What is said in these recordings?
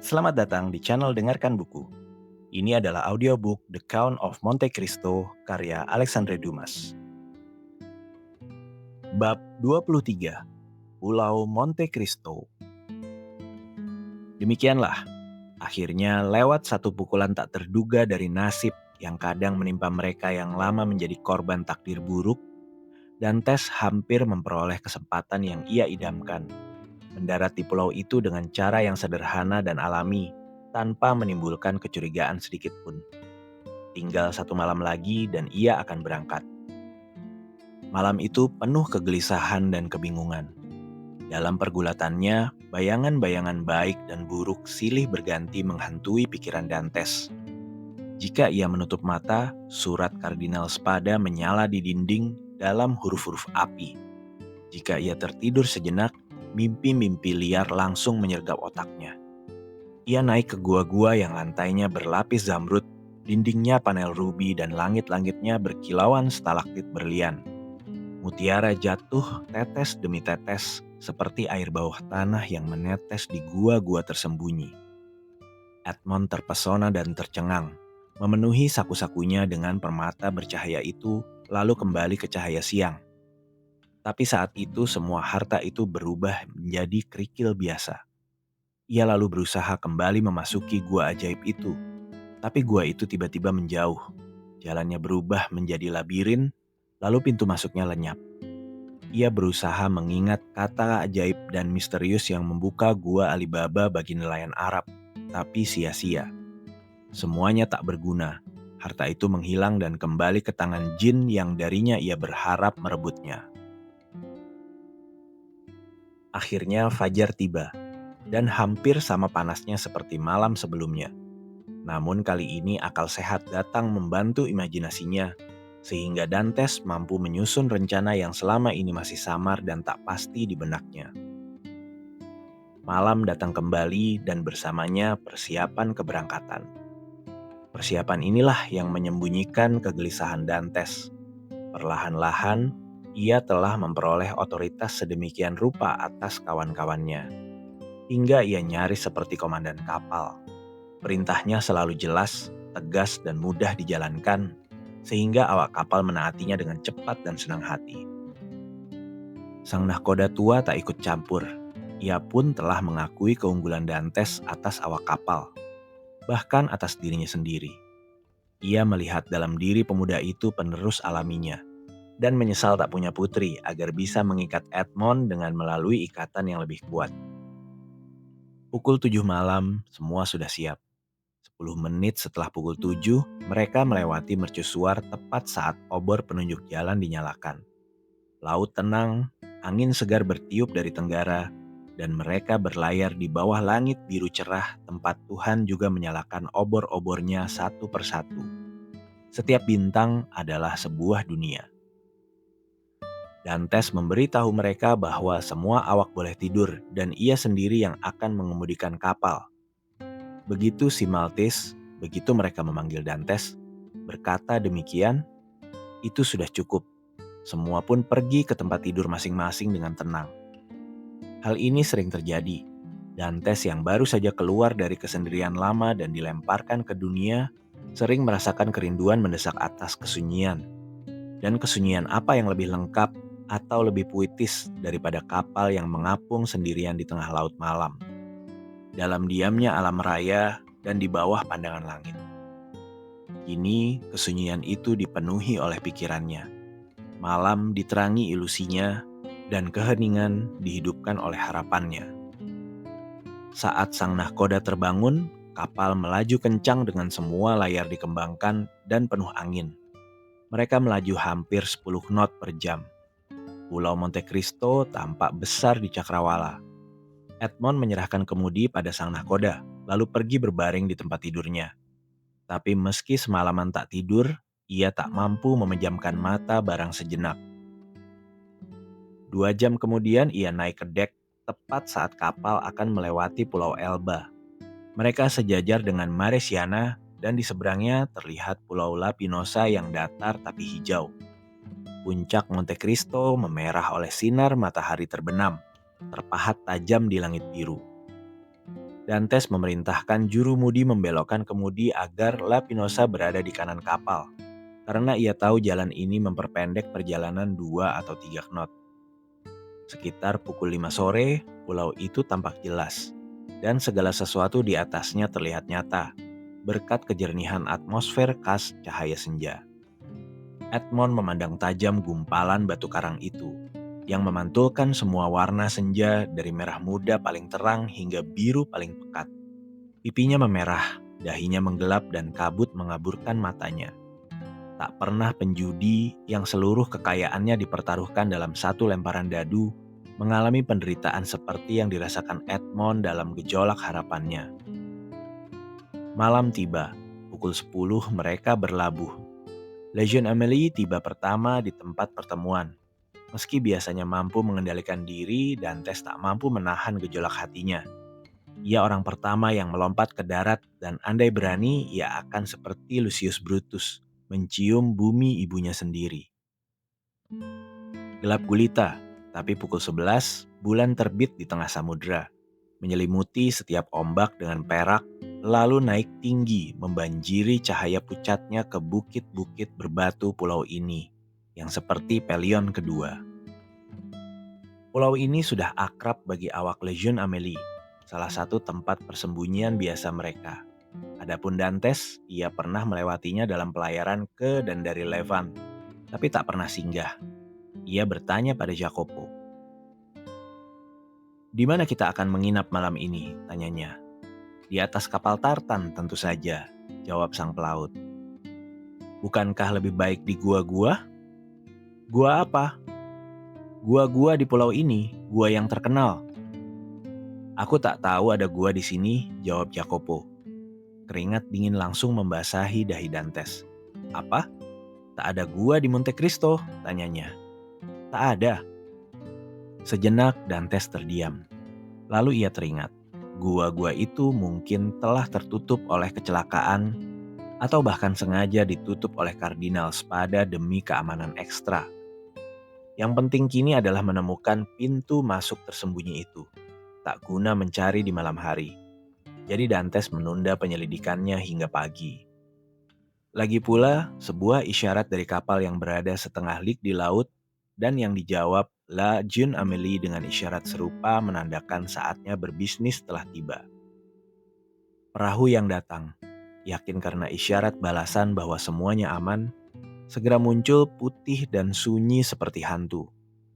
Selamat datang di channel Dengarkan Buku. Ini adalah audiobook The Count of Monte Cristo karya Alexandre Dumas. Bab 23, Pulau Monte Cristo. Demikianlah, akhirnya lewat satu pukulan tak terduga dari nasib yang kadang menimpa mereka yang lama menjadi korban takdir buruk, Dantes hampir memperoleh kesempatan yang ia idamkan, mendarat di pulau itu dengan cara yang sederhana dan alami, tanpa menimbulkan kecurigaan sedikit pun. Tinggal satu malam lagi dan ia akan berangkat. Malam itu penuh kegelisahan dan kebingungan. Dalam pergulatannya, bayangan-bayangan baik dan buruk silih berganti menghantui pikiran Dantes. Jika ia menutup mata, surat Kardinal Spada menyala di dinding dalam huruf-huruf api. Jika ia tertidur sejenak, mimpi-mimpi liar langsung menyergap otaknya. Ia naik ke gua-gua yang lantainya berlapis zamrud, dindingnya panel rubi dan langit-langitnya berkilauan stalaktit berlian. Mutiara jatuh tetes demi tetes seperti air bawah tanah yang menetes di gua-gua tersembunyi. Edmond terpesona dan tercengang, memenuhi saku-sakunya dengan permata bercahaya itu lalu kembali ke cahaya siang. Tapi saat itu semua harta itu berubah menjadi kerikil biasa. Ia lalu berusaha kembali memasuki gua ajaib itu. Tapi gua itu tiba-tiba menjauh. Jalannya berubah menjadi labirin, lalu pintu masuknya lenyap. Ia berusaha mengingat kata ajaib dan misterius yang membuka gua Alibaba bagi nelayan Arab, tapi sia-sia. Semuanya tak berguna. Harta itu menghilang dan kembali ke tangan jin yang darinya ia berharap merebutnya. Akhirnya fajar tiba, dan hampir sama panasnya seperti malam sebelumnya. Namun kali ini akal sehat datang membantu imajinasinya, sehingga Dantes mampu menyusun rencana yang selama ini masih samar dan tak pasti di benaknya. Malam datang kembali dan bersamanya persiapan keberangkatan. Persiapan inilah yang menyembunyikan kegelisahan Dantes. Perlahan-lahan, ia telah memperoleh otoritas sedemikian rupa atas kawan-kawannya, hingga ia nyaris seperti komandan kapal. Perintahnya selalu jelas, tegas, dan mudah dijalankan, sehingga awak kapal menaatinya dengan cepat dan senang hati. Sang nahkoda tua tak ikut campur. Ia pun telah mengakui keunggulan Dantes atas awak kapal, bahkan atas dirinya sendiri. Ia melihat dalam diri pemuda itu penerus alaminya, dan menyesal tak punya putri agar bisa mengikat Edmond dengan melalui ikatan yang lebih kuat. Pukul 7 malam, semua sudah siap. 10 menit setelah pukul 7, mereka melewati mercusuar tepat saat obor penunjuk jalan dinyalakan. Laut tenang, angin segar bertiup dari tenggara, dan mereka berlayar di bawah langit biru cerah tempat Tuhan juga menyalakan obor-obornya satu persatu. Setiap bintang adalah sebuah dunia. Dantes memberitahu mereka bahwa semua awak boleh tidur dan ia sendiri yang akan mengemudikan kapal. Begitu si Maltese, begitu mereka memanggil Dantes, berkata demikian, itu sudah cukup. Semua pun pergi ke tempat tidur masing-masing dengan tenang. Hal ini sering terjadi. Dantes yang baru saja keluar dari kesendirian lama dan dilemparkan ke dunia, sering merasakan kerinduan mendesak atas kesunyian. Dan kesunyian apa yang lebih lengkap atau lebih puitis daripada kapal yang mengapung sendirian di tengah laut malam. Dalam diamnya alam raya dan di bawah pandangan langit. Kini kesunyian itu dipenuhi oleh pikirannya. Malam diterangi ilusinya dan keheningan dihidupkan oleh harapannya. Saat sang nahkoda terbangun, kapal melaju kencang dengan semua layar dikembangkan dan penuh angin. Mereka melaju hampir 10 knot per jam. Pulau Monte Cristo tampak besar di cakrawala. Edmond menyerahkan kemudi pada sang nahkoda, lalu pergi berbaring di tempat tidurnya. Tapi meski semalaman tak tidur, ia tak mampu memejamkan mata barang sejenak. 2 jam kemudian ia naik ke dek tepat saat kapal akan melewati Pulau Elba. Mereka sejajar dengan Maresiana dan di seberangnya terlihat Pulau La Pinosa yang datar tapi hijau. Puncak Monte Cristo memerah oleh sinar matahari terbenam, terpahat tajam di langit biru. Dantes memerintahkan juru mudi membelokkan kemudi agar La Pinosa berada di kanan kapal, karena ia tahu jalan ini memperpendek perjalanan 2 atau 3 knot. Sekitar pukul 5 sore, pulau itu tampak jelas, dan segala sesuatu di atasnya terlihat nyata, berkat kejernihan atmosfer khas cahaya senja. Edmond memandang tajam gumpalan batu karang itu, yang memantulkan semua warna senja dari merah muda paling terang hingga biru paling pekat. Pipinya memerah, dahinya menggelap dan kabut mengaburkan matanya. Tak pernah penjudi yang seluruh kekayaannya dipertaruhkan dalam satu lemparan dadu mengalami penderitaan seperti yang dirasakan Edmond dalam gejolak harapannya. Malam tiba, pukul 10 mereka berlabuh. Lejeune Amélie tiba pertama di tempat pertemuan. Meski biasanya mampu mengendalikan diri, Dantes tak mampu menahan gejolak hatinya. Ia orang pertama yang melompat ke darat dan andai berani ia akan seperti Lucius Brutus, mencium bumi ibunya sendiri. Gelap gulita, tapi pukul 11 bulan terbit di tengah samudera, menyelimuti setiap ombak dengan perak, lalu naik tinggi membanjiri cahaya pucatnya ke bukit-bukit berbatu pulau ini, yang seperti Pelion kedua. Pulau ini sudah akrab bagi awak Lejeune Amélie, salah satu tempat persembunyian biasa mereka. Adapun Dantes, ia pernah melewatinya dalam pelayaran ke dan dari Levant, tapi tak pernah singgah. Ia bertanya pada Jacopo. "Di mana kita akan menginap malam ini?" tanyanya. "Di atas kapal tartan tentu saja," jawab sang pelaut. "Bukankah lebih baik di gua-gua?" "Gua apa?" "Gua-gua di pulau ini, gua yang terkenal." "Aku tak tahu ada gua di sini," jawab Jacopo. Keringat dingin langsung membasahi dahi Dantes. "Apa? Tak ada gua di Monte Cristo?" tanyanya. "Tak ada." Sejenak Dantes terdiam. Lalu ia teringat, gua-gua itu mungkin telah tertutup oleh kecelakaan atau bahkan sengaja ditutup oleh Kardinal Spada demi keamanan ekstra. Yang penting kini adalah menemukan pintu masuk tersembunyi itu. Tak guna mencari di malam hari. Jadi Dantes menunda penyelidikannya hingga pagi. Lagi pula, sebuah isyarat dari kapal yang berada setengah lig di laut dan yang dijawab Lejeune Amélie dengan isyarat serupa menandakan saatnya berbisnis telah tiba. Perahu yang datang, yakin karena isyarat balasan bahwa semuanya aman, segera muncul putih dan sunyi seperti hantu,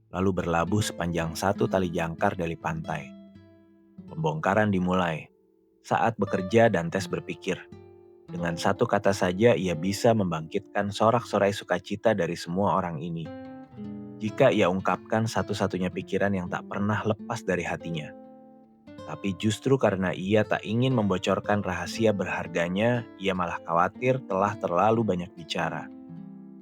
lalu berlabuh sepanjang satu tali jangkar dari pantai. Pembongkaran dimulai. Saat bekerja, Dantes berpikir, dengan satu kata saja ia bisa membangkitkan sorak-sorai sukacita dari semua orang ini. Jika ia ungkapkan satu-satunya pikiran yang tak pernah lepas dari hatinya. Tapi justru karena ia tak ingin membocorkan rahasia berharganya, ia malah khawatir telah terlalu banyak bicara.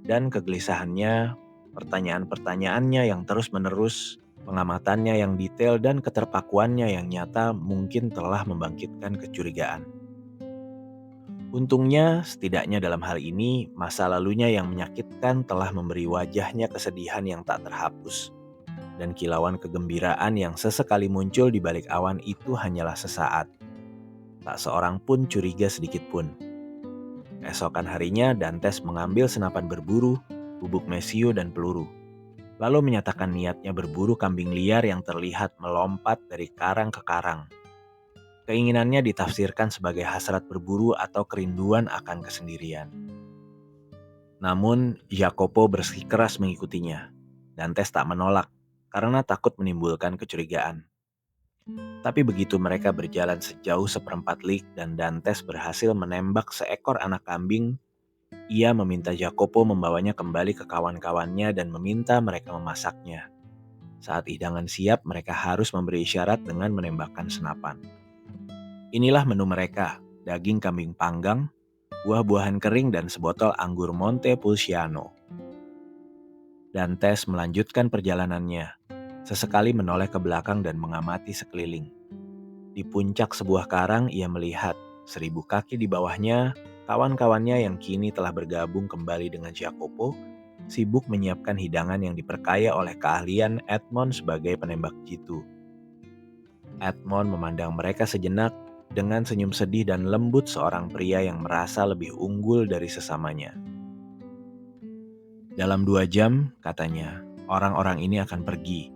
Dan kegelisahannya, pertanyaan-pertanyaannya yang terus-menerus, pengamatannya yang detail dan keterpakuannya yang nyata mungkin telah membangkitkan kecurigaan. Untungnya, setidaknya dalam hal ini, masa lalunya yang menyakitkan telah memberi wajahnya kesedihan yang tak terhapus. Dan kilauan kegembiraan yang sesekali muncul di balik awan itu hanyalah sesaat. Tak seorang pun curiga sedikit pun. Keesokan harinya, Dantes mengambil senapan berburu, bubuk mesiu dan peluru. Lalu menyatakan niatnya berburu kambing liar yang terlihat melompat dari karang ke karang. Keinginannya ditafsirkan sebagai hasrat berburu atau kerinduan akan kesendirian. Namun, Jacopo bersikeras mengikutinya. Dantes tak menolak, karena takut menimbulkan kecurigaan. Tapi begitu mereka berjalan sejauh seperempat lig dan Dantes berhasil menembak seekor anak kambing, ia meminta Jacopo membawanya kembali ke kawan-kawannya dan meminta mereka memasaknya. Saat hidangan siap, mereka harus memberi isyarat dengan menembakkan senapan. Inilah menu mereka, daging kambing panggang, buah-buahan kering dan sebotol anggur Montepulciano. Dantes melanjutkan perjalanannya, sesekali menoleh ke belakang dan mengamati sekeliling. Di puncak sebuah karang ia melihat 1000 kaki di bawahnya, kawan-kawannya yang kini telah bergabung kembali dengan Jacopo, sibuk menyiapkan hidangan yang diperkaya oleh keahlian Edmond sebagai penembak jitu. Edmond memandang mereka sejenak, dengan senyum sedih dan lembut seorang pria yang merasa lebih unggul dari sesamanya. Dalam 2 jam, katanya, orang-orang ini akan pergi.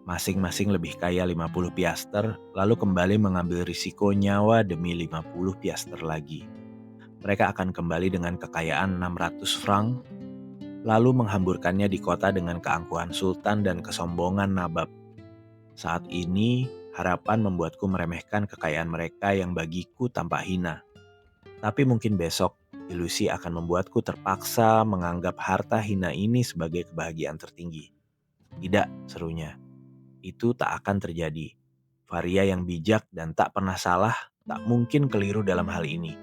Masing-masing lebih kaya 50 piaster, lalu kembali mengambil risiko nyawa demi 50 piaster lagi. Mereka akan kembali dengan kekayaan 600 franc, lalu menghamburkannya di kota dengan keangkuhan sultan dan kesombongan nabab. Saat ini, harapan membuatku meremehkan kekayaan mereka yang bagiku tampak hina. Tapi mungkin besok, ilusi akan membuatku terpaksa menganggap harta hina ini sebagai kebahagiaan tertinggi. Tidak, serunya. Itu tak akan terjadi. Varia yang bijak dan tak pernah salah, tak mungkin keliru dalam hal ini.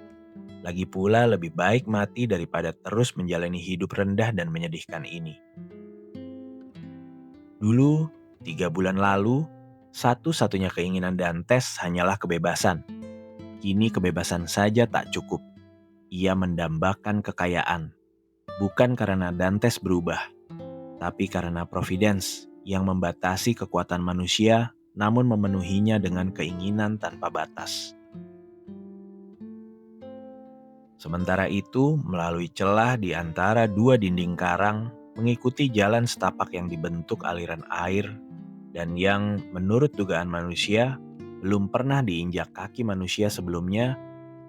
Lagi pula lebih baik mati daripada terus menjalani hidup rendah dan menyedihkan ini. Dulu, 3 bulan lalu, satu-satunya keinginan Dantes hanyalah kebebasan. Kini kebebasan saja tak cukup. Ia mendambakan kekayaan. Bukan karena Dantes berubah, tapi karena Providence yang membatasi kekuatan manusia namun memenuhinya dengan keinginan tanpa batas. Sementara itu, melalui celah di antara 2 dinding karang, mengikuti jalan setapak yang dibentuk aliran air dan yang menurut dugaan manusia belum pernah diinjak kaki manusia sebelumnya,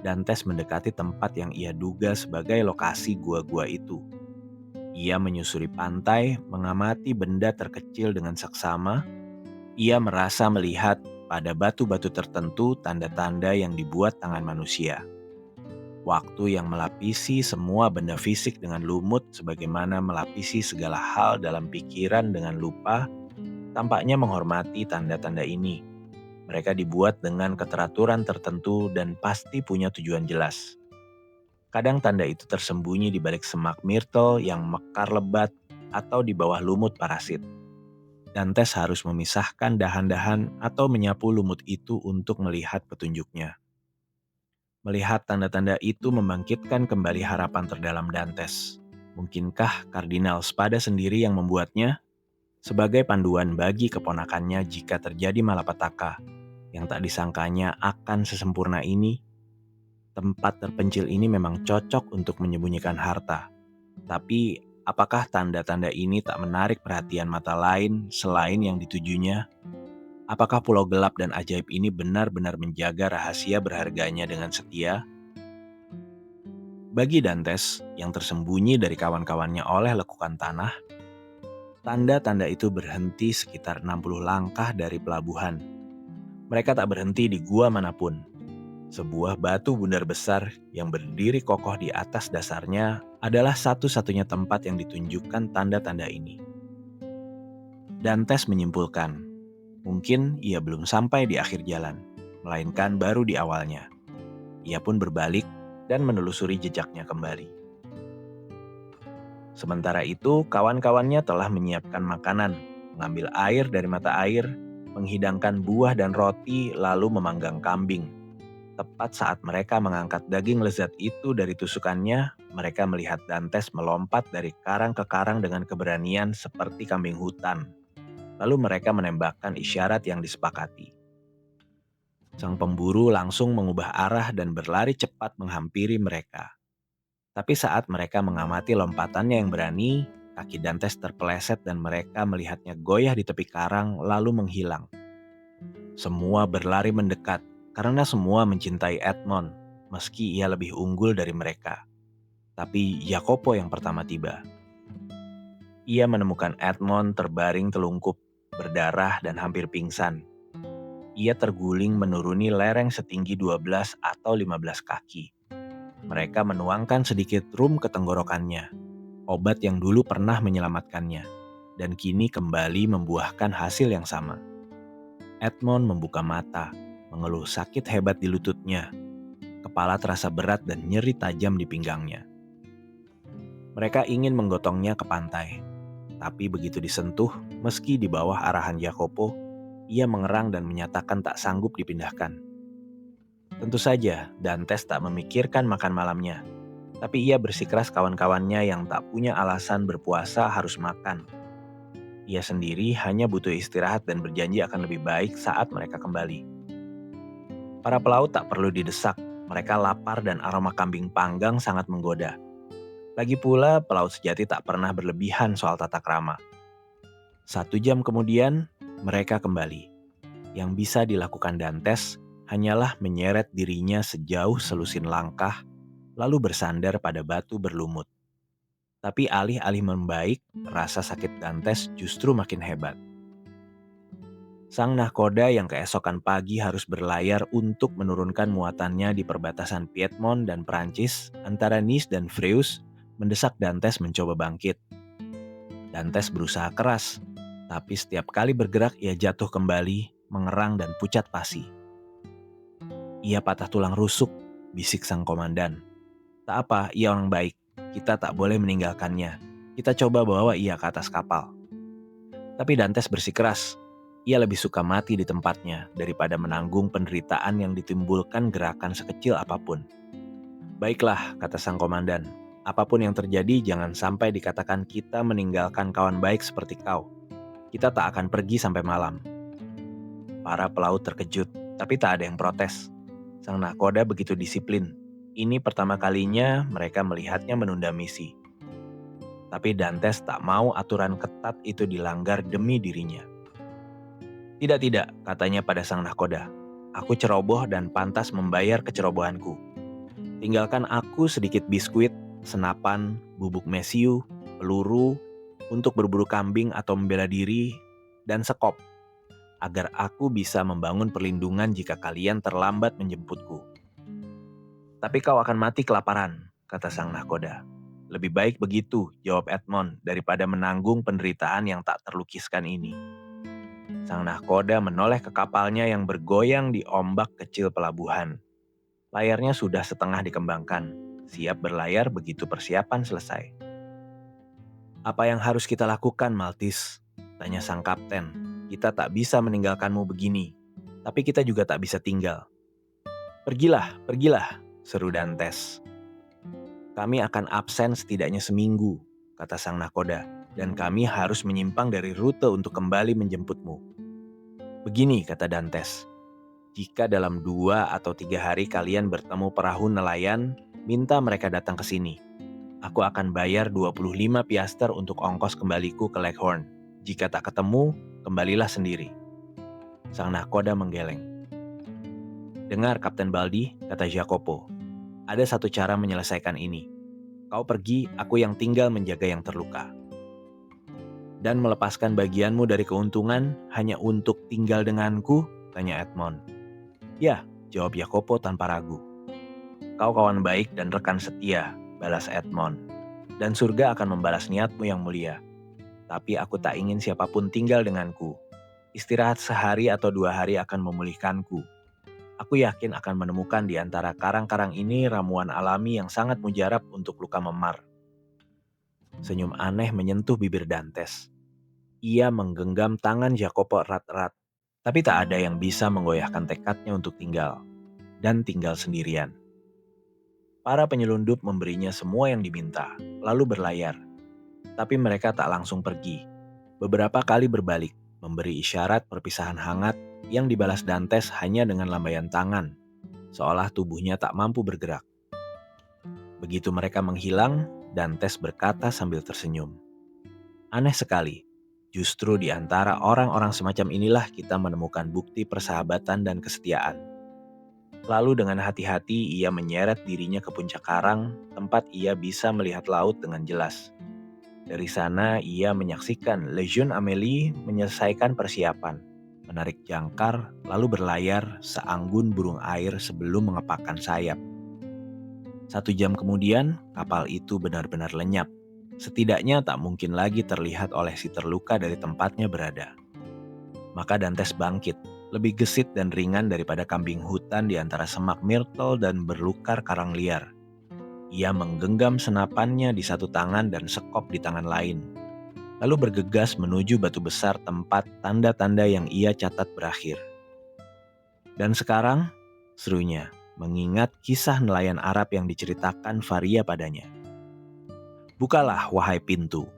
Dantes mendekati tempat yang ia duga sebagai lokasi gua-gua itu. Ia menyusuri pantai, mengamati benda terkecil dengan seksama. Ia merasa melihat pada batu-batu tertentu tanda-tanda yang dibuat tangan manusia. Waktu yang melapisi semua benda fisik dengan lumut sebagaimana melapisi segala hal dalam pikiran dengan lupa, tampaknya menghormati tanda-tanda ini. Mereka dibuat dengan keteraturan tertentu dan pasti punya tujuan jelas. Kadang tanda itu tersembunyi di balik semak myrtle yang mekar lebat atau di bawah lumut parasit. Dantes harus memisahkan dahan-dahan atau menyapu lumut itu untuk melihat petunjuknya. Melihat tanda-tanda itu membangkitkan kembali harapan terdalam Dantes. Mungkinkah Kardinal Spada sendiri yang membuatnya? Sebagai panduan bagi keponakannya jika terjadi malapetaka yang tak disangkanya akan sesempurna ini. Tempat terpencil ini memang cocok untuk menyembunyikan harta. Tapi apakah tanda-tanda ini tak menarik perhatian mata lain selain yang ditujunya? Apakah pulau gelap dan ajaib ini benar-benar menjaga rahasia berharganya dengan setia? Bagi Dantes yang tersembunyi dari kawan-kawannya oleh lekukan tanah, tanda-tanda itu berhenti sekitar 60 langkah dari pelabuhan. Mereka tak berhenti di gua manapun. Sebuah batu bundar besar yang berdiri kokoh di atas dasarnya adalah satu-satunya tempat yang ditunjukkan tanda-tanda ini. Dantes menyimpulkan, mungkin ia belum sampai di akhir jalan, melainkan baru di awalnya. Ia pun berbalik dan menelusuri jejaknya kembali. Sementara itu, kawan-kawannya telah menyiapkan makanan, mengambil air dari mata air, menghidangkan buah dan roti, lalu memanggang kambing. Tepat saat mereka mengangkat daging lezat itu dari tusukannya, mereka melihat Dantes melompat dari karang ke karang dengan keberanian seperti kambing hutan. Lalu mereka menembakkan isyarat yang disepakati. Sang pemburu langsung mengubah arah dan berlari cepat menghampiri mereka. Tapi saat mereka mengamati lompatannya yang berani, kaki Dantes terpeleset dan mereka melihatnya goyah di tepi karang lalu menghilang. Semua berlari mendekat. Karena semua mencintai Edmond, meski ia lebih unggul dari mereka. Tapi Jacopo yang pertama tiba. Ia menemukan Edmond terbaring telungkup, berdarah dan hampir pingsan. Ia terguling menuruni lereng setinggi 12 atau 15 kaki. Mereka menuangkan sedikit rum ke tenggorokannya, obat yang dulu pernah menyelamatkannya, dan kini kembali membuahkan hasil yang sama. Edmond membuka mata, mengeluh sakit hebat di lututnya. Kepala terasa berat dan nyeri tajam di pinggangnya. Mereka ingin menggotongnya ke pantai. Tapi begitu disentuh, meski di bawah arahan Jacopo, ia mengerang dan menyatakan tak sanggup dipindahkan. Tentu saja, Dantes tak memikirkan makan malamnya. Tapi ia bersikeras kawan-kawannya yang tak punya alasan berpuasa harus makan. Ia sendiri hanya butuh istirahat dan berjanji akan lebih baik saat mereka kembali. Para pelaut tak perlu didesak, mereka lapar dan aroma kambing panggang sangat menggoda. Lagi pula, pelaut sejati tak pernah berlebihan soal tata krama. 1 jam kemudian, mereka kembali. Yang bisa dilakukan Dantes hanyalah menyeret dirinya sejauh selusin langkah, lalu bersandar pada batu berlumut. Tapi alih-alih membaik, rasa sakit Dantes justru makin hebat. Sang nahkoda yang keesokan pagi harus berlayar untuk menurunkan muatannya di perbatasan Piedmont dan Prancis antara Nice dan Freus mendesak Dantes mencoba bangkit. Dantes berusaha keras, tapi setiap kali bergerak ia jatuh kembali, mengerang dan pucat pasi. Ia patah tulang rusuk, bisik sang komandan. Tak apa, ia orang baik. Kita tak boleh meninggalkannya. Kita coba bawa ia ke atas kapal. Tapi Dantes bersikeras. Ia lebih suka mati di tempatnya daripada menanggung penderitaan yang ditimbulkan gerakan sekecil apapun. Baiklah, kata sang komandan. Apapun yang terjadi, jangan sampai dikatakan kita meninggalkan kawan baik seperti kau. Kita tak akan pergi sampai malam. Para pelaut terkejut, tapi tak ada yang protes. Sang nahkoda begitu disiplin. Ini pertama kalinya mereka melihatnya menunda misi. Tapi Dantes tak mau aturan ketat itu dilanggar demi dirinya. Tidak, katanya pada sang nahkoda. Aku ceroboh dan pantas membayar kecerobohanku. Tinggalkan aku sedikit biskuit, senapan, bubuk mesiu, peluru, untuk berburu kambing atau membela diri, dan sekop, agar aku bisa membangun perlindungan jika kalian terlambat menjemputku. Tapi kau akan mati kelaparan, kata sang nahkoda. Lebih baik begitu, jawab Edmond, daripada menanggung penderitaan yang tak terlukiskan ini. Sang nahkoda menoleh ke kapalnya yang bergoyang di ombak kecil pelabuhan. Layarnya sudah setengah dikembangkan, siap berlayar begitu persiapan selesai. Apa yang harus kita lakukan, Maltese? Tanya sang kapten. Kita tak bisa meninggalkanmu begini, tapi kita juga tak bisa tinggal. Pergilah, seru Dantes. Kami akan absen setidaknya seminggu, kata sang nahkoda, dan kami harus menyimpang dari rute untuk kembali menjemputmu. Begini, kata Dantes, jika dalam 2 atau 3 hari kalian bertemu perahu nelayan, minta mereka datang ke sini. Aku akan bayar 25 piaster untuk ongkos kembaliku ke Leghorn. Jika tak ketemu, kembalilah sendiri. Sang nahkoda menggeleng. Dengar, Kapten Baldi, kata Jacopo. Ada satu cara menyelesaikan ini. Kau pergi, aku yang tinggal menjaga yang terluka. Dan melepaskan bagianmu dari keuntungan hanya untuk tinggal denganku? Tanya Edmond. Ya, jawab Jacopo tanpa ragu. Kau kawan baik dan rekan setia, balas Edmond. Dan surga akan membalas niatmu yang mulia. Tapi aku tak ingin siapapun tinggal denganku. Istirahat sehari atau 2 hari akan memulihkanku. Aku yakin akan menemukan di antara karang-karang ini ramuan alami yang sangat mujarab untuk luka memar. Senyum aneh menyentuh bibir Dantes. Ia menggenggam tangan Jacopo erat-erat, tapi tak ada yang bisa menggoyahkan tekadnya untuk tinggal, dan tinggal sendirian. Para penyelundup memberinya semua yang diminta, lalu berlayar. Tapi mereka tak langsung pergi. Beberapa kali berbalik, memberi isyarat perpisahan hangat yang dibalas Dantes hanya dengan lambaian tangan, seolah tubuhnya tak mampu bergerak. Begitu mereka menghilang, Dantes berkata sambil tersenyum. Aneh sekali. Justru di antara orang-orang semacam inilah kita menemukan bukti persahabatan dan kesetiaan. Lalu dengan hati-hati ia menyeret dirinya ke puncak karang, tempat ia bisa melihat laut dengan jelas. Dari sana ia menyaksikan Le Jeune Amélie menyelesaikan persiapan, menarik jangkar, lalu berlayar seanggun burung air sebelum mengepakkan sayap. 1 jam kemudian, kapal itu benar-benar lenyap. Setidaknya tak mungkin lagi terlihat oleh si terluka dari tempatnya berada. Maka Dantes bangkit, lebih gesit dan ringan daripada kambing hutan di antara semak myrtle dan berlukar karang liar. Ia menggenggam senapannya di satu tangan dan sekop di tangan lain. Lalu bergegas menuju batu besar tempat tanda-tanda yang ia catat berakhir. Dan sekarang, serunya, mengingat kisah nelayan Arab yang diceritakan Faria padanya. Bukalah, wahai pintu,